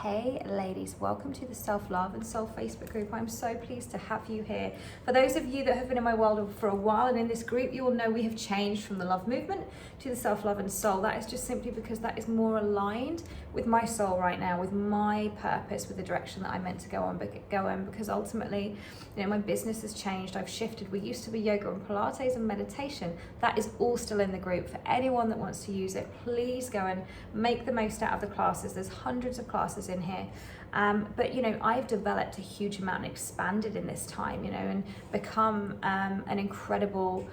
Hey ladies, welcome to the Self Love and Soul Facebook group. I'm so pleased to have you here. For those of you that have been in my world for a while and in this group, you will know we have changed from the love movement to the Self Love and Soul. That is just simply because that is more aligned with my soul right now, with my purpose, with the direction that I'm meant to go in, because ultimately, my business has changed. I've shifted. We used to be yoga and Pilates and meditation. That is all still in the group. For anyone that wants to use it, please go and make the most out of the classes. There's hundreds of classes in here. But I've developed a huge amount and expanded in this time, and become an incredible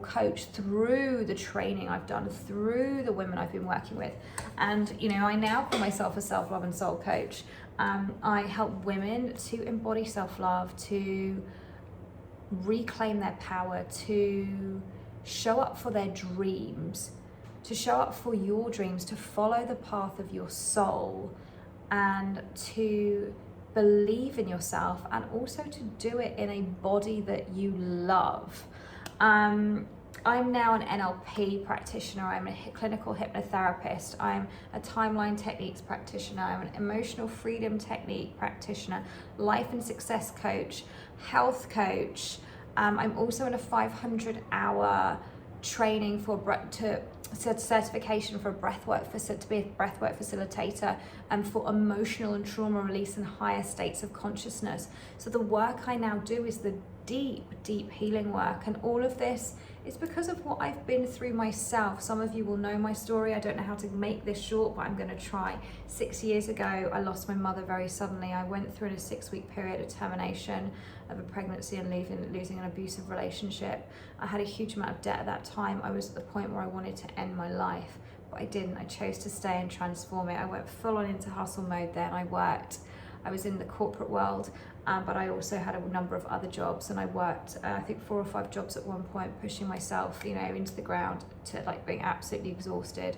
coach through the training I've done, through the women I've been working with. And I now call myself a self-love and soul coach. I help women to embody self-love, to reclaim their power, to show up for their dreams, to show up for your dreams, to follow the path of your soul, and to believe in yourself, and also to do it in a body that you love. I'm now an NLP practitioner, I'm a clinical hypnotherapist, I'm a timeline techniques practitioner, I'm an emotional freedom technique practitioner, life and success coach, health coach. I'm also in a 500-hour training certification for to be a breathwork facilitator, and for emotional and trauma release and higher states of consciousness. So the work I now do is the deep healing work, and all of this is because of what I've been through myself. Some of you will know my story. I don't know how to make this short, but I'm going to try. 6 years ago, I lost my mother very suddenly. I went through in a 6-week period of termination of a pregnancy and losing an abusive relationship. I had a huge amount of debt at that time. I was at the point where I wanted to end my life, but I didn't. I chose to stay and transform it. I went full on into hustle mode then. I worked. I was in the corporate world, but I also had a number of other jobs, and I worked, I think 4 or 5 jobs at one point, pushing myself, into the ground to being absolutely exhausted.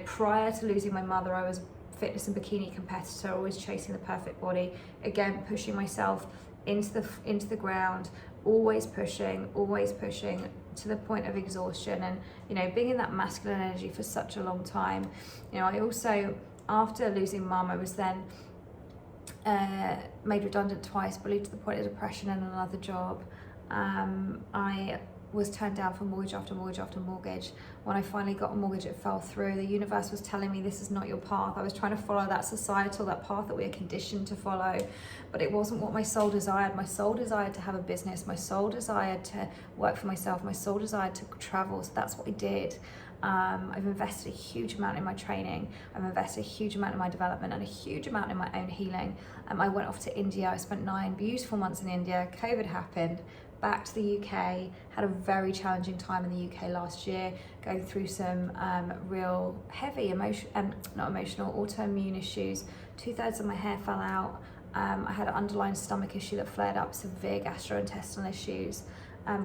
Prior to losing my mother, I was a fitness and bikini competitor, always chasing the perfect body, again, pushing myself into the ground, always pushing to the point of exhaustion, and, being in that masculine energy for such a long time. I also, after losing mum, I was then made redundant twice, bullied to the point of depression and another job. I was turned down for mortgage after mortgage after mortgage. When I finally got a mortgage, it fell through. The universe was telling me this is not your path. I was trying to follow that path that we are conditioned to follow, but it wasn't what my soul desired. My soul desired to have a business. My soul desired to work for myself. My soul desired to travel. So that's what I did. I've invested a huge amount in my training. I've invested a huge amount in my development and a huge amount in my own healing. I went off to India. I spent 9 beautiful months in India. COVID happened. Back to the UK, had a very challenging time in the UK last year, going through some real heavy autoimmune issues. 2/3 of my hair fell out. I had an underlying stomach issue that flared up, severe gastrointestinal issues,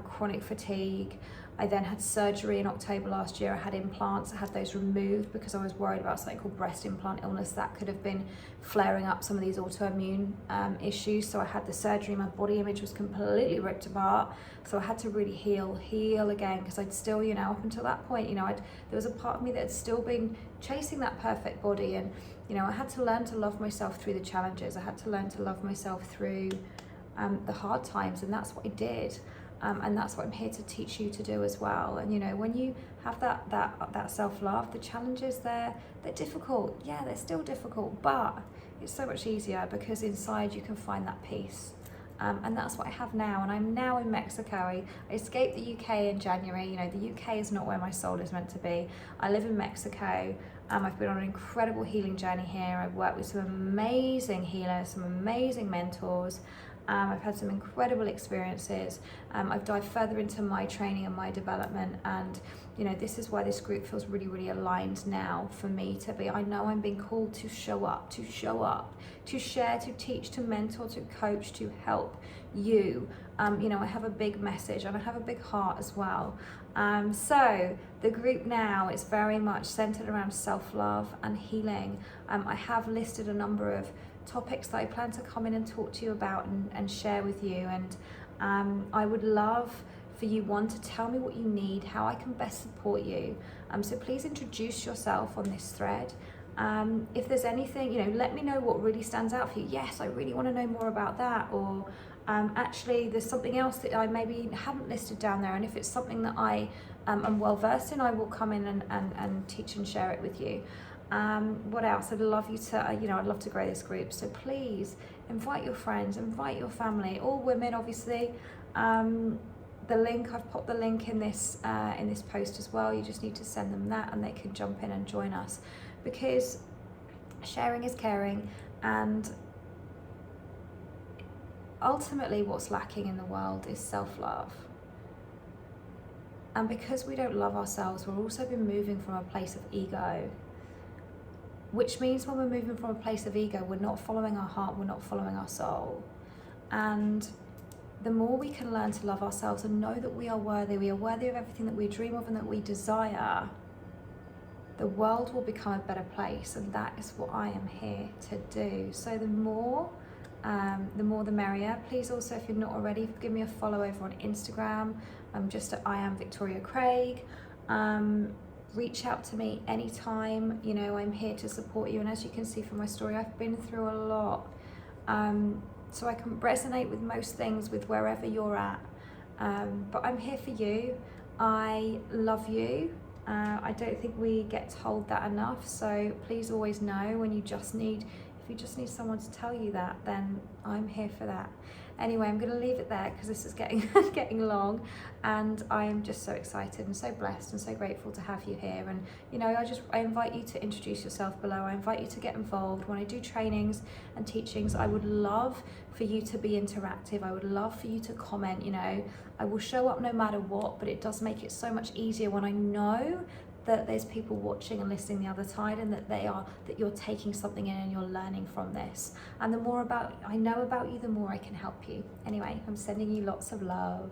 chronic fatigue. I then had surgery in October last year. I had implants. I had those removed because I was worried about something called breast implant illness that could have been flaring up some of these autoimmune issues. So I had the surgery. My body image was completely ripped apart. So I had to really heal again, because I'd still, up until that point, there was a part of me that had still been chasing that perfect body. And, I had to learn to love myself through the challenges. I had to learn to love myself through the hard times, and that's what I did. And that's what I'm here to teach you to do as well. And when you have that self-love, the challenges they're difficult. Yeah, they're still difficult, but it's so much easier because inside you can find that peace. And that's what I have now. And I'm now in Mexico. I escaped the UK in January. The UK is not where my soul is meant to be. I live in Mexico. I've been on an incredible healing journey here. I've worked with some amazing healers, some amazing mentors. I've had some incredible experiences. I've dived further into my training and my development, and this is why this group feels really, really aligned now for me to be. I know I'm being called to show up, to share, to teach, to mentor, to coach, to help you. I have a big message and I have a big heart as well. So the group now is very much centered around self-love and healing. I have listed a number of topics that I plan to come in and talk to you about and share with you, and I would love for you, one, to tell me what you need, how I can best support you. So please introduce yourself on this thread. If there's anything, you know, let me know what really stands out for you. Yes, I really want to know more about that. Or actually there's something else that I maybe haven't listed down there, and if it's something that I am well versed in, I will come in and teach and share it with you. What else? I'd love you to, you know, I'd love to grow this group. So please invite your friends, invite your family, all women, obviously. The link, I've popped the link in this post as well. You just need to send them that and they can jump in and join us, because sharing is caring, and ultimately what's lacking in the world is self-love. And because we don't love ourselves, we're also been moving from a place of ego, which means when we're moving from a place of ego, we're not following our heart, we're not following our soul. And the more we can learn to love ourselves and know that we are worthy of everything that we dream of and that we desire, the world will become a better place, and that is what I am here to do. So the more the merrier. Please also, if you're not already, give me a follow over on Instagram. I'm just at I am Victoria Craig. Reach out to me anytime. You know, I'm here to support you, and as you can see from my story, I've been through a lot. So I can resonate with most things with wherever you're at. But I'm here for you. I love you. I don't think we get told that enough. So please always know when if you just need someone to tell you that, then I'm here for that. Anyway, I'm going to leave it there because this is getting long, and I am just so excited and so blessed and so grateful to have you here. And you know, I invite you to introduce yourself below. I invite you to get involved. When I do trainings and teachings, I would love for you to be interactive. I would love for you to comment. You know, I will show up no matter what, but it does make it so much easier when I know that there's people watching and listening the other side, and that you're taking something in and you're learning from this. And the more I know about you, the more I can help you. Anyway, I'm sending you lots of love.